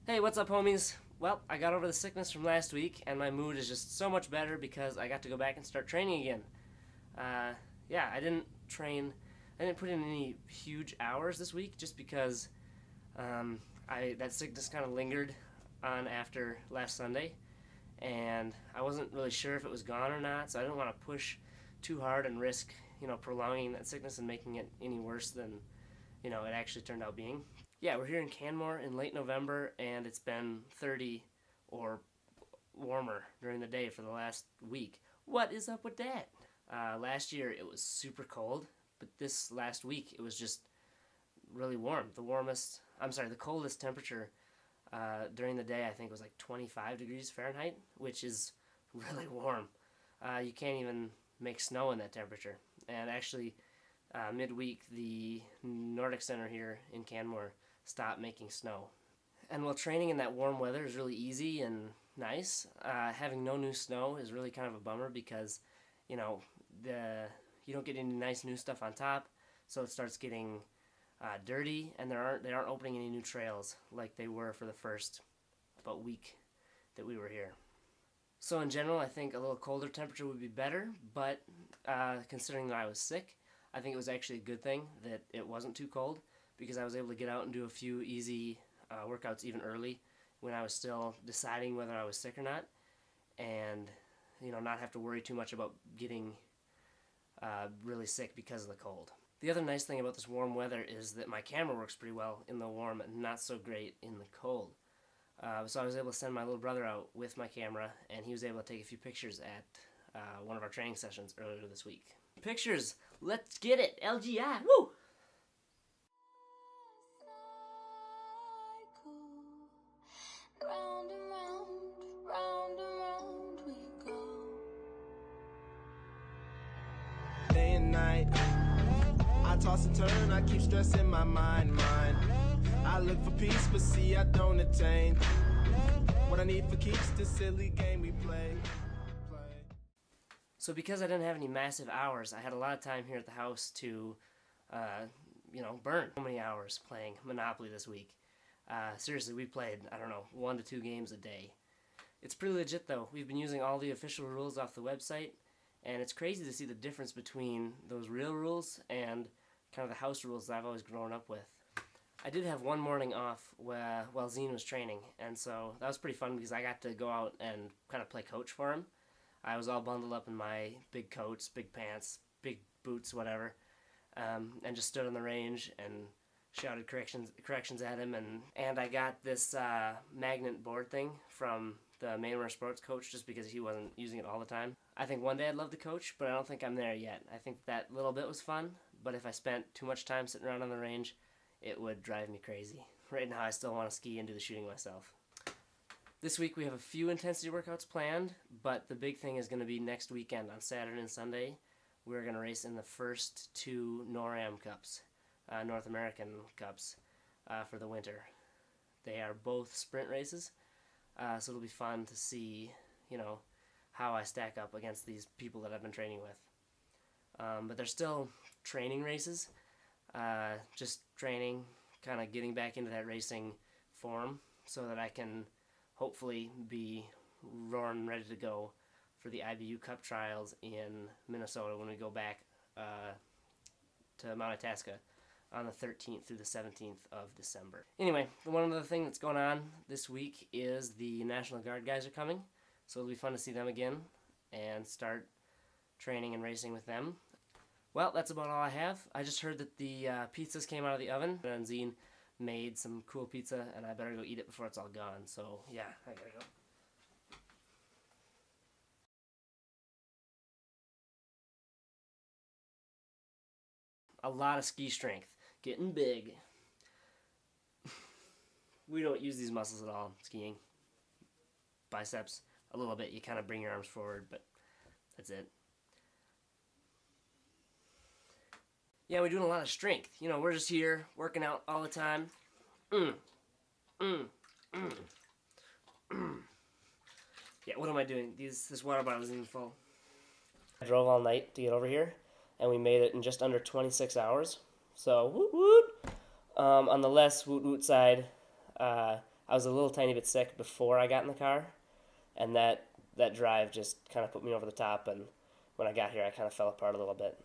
Hey, what's up, homies? Well, I got over the sickness from last week, and my mood is just so much better because I got to go back and start training again. Uh, yeah, I didn't train, I didn't put in any huge hours this week just because that sickness kind of lingered on after last Sunday, and I wasn't really sure if it was gone or not, so I didn't want to push too hard and risk, prolonging that sickness and making it any worse than, it actually turned out being. Yeah, we're here in Canmore in late November, and it's been 30 or warmer during the day for the last week. What is up with that? Last year it was super cold, but this last week it was just really warm. The coldest temperature during the day I think was like 25 degrees Fahrenheit, which is really warm. You can't even make snow in that temperature. And actually, midweek, the Nordic Center here in Canmore stopped making snow. And while training in that warm weather is really easy and nice, having no new snow is really kind of a bummer because, you know, the you don't get any nice new stuff on top, so it starts getting dirty, and they aren't opening any new trails like they were for the first about week that we were here. So in general, I think a little colder temperature would be better, but considering that I was sick, I think it was actually a good thing that it wasn't too cold because I was able to get out and do a few easy workouts even early when I was still deciding whether I was sick or not, and not have to worry too much about getting really sick because of the cold. The other nice thing about this warm weather is that my camera works pretty well in the warm and not so great in the cold. So I was able to send my little brother out with my camera, and he was able to take a few pictures at one of our training sessions earlier this week. Pictures! Let's get it! LGI! Woo! Round and round, round and round we go. Day and night, I toss and turn, I keep stressing my mind. I look for peace, but see I don't attain what I need for keeps this silly game we play. So because I didn't have any massive hours, I had a lot of time here at the house to, burn so many hours playing Monopoly this week. Seriously, we played, I don't know, 1 to 2 games a day. It's pretty legit though. We've been using all the official rules off the website, and it's crazy to see the difference between those real rules and kind of the house rules that I've always grown up with. I did have one morning off while Zine was training, and so that was pretty fun because I got to go out and kind of play coach for him. I was all bundled up in my big coats, big pants, big boots, whatever, and just stood on the range and shouted corrections at him, and I got this magnet board thing from the Mainware Sports coach just because he wasn't using it all the time. I think one day I'd love to coach, but I don't think I'm there yet. I think that little bit was fun, but if I spent too much time sitting around on the range, it would drive me crazy. Right now I still want to ski and do the shooting myself. This week we have a few intensity workouts planned, but the big thing is going to be next weekend on Saturday and Sunday. We're going to race in the first 2 NORAM Cups, North American Cups, for the winter. They are both sprint races, so it'll be fun to see, how I stack up against these people that I've been training with. But they're still training races, just training, kind of getting back into that racing form so that I can hopefully be roaring ready to go for the IBU Cup trials in Minnesota when we go back to Mount Itasca on the 13th through the 17th of December. Anyway, one other thing that's going on this week is the National Guard guys are coming, so it'll be fun to see them again and start training and racing with them. Well, that's about all I have. I just heard that the pizzas came out of the oven, and Zine made some cool pizza, and I better go eat it before it's all gone. So, yeah, I gotta go. A lot of ski strength. Getting big. We don't use these muscles at all skiing. Biceps, a little bit. You kind of bring your arms forward, but that's it. Yeah, we're doing a lot of strength. We're just here working out all the time. Yeah, what am I doing? This water bottle isn't even full. I drove all night to get over here, and we made it in just under 26 hours. So, woot woot! On the less woot woot side, I was a little tiny bit sick before I got in the car, and that drive just kind of put me over the top. And when I got here, I kind of fell apart a little bit.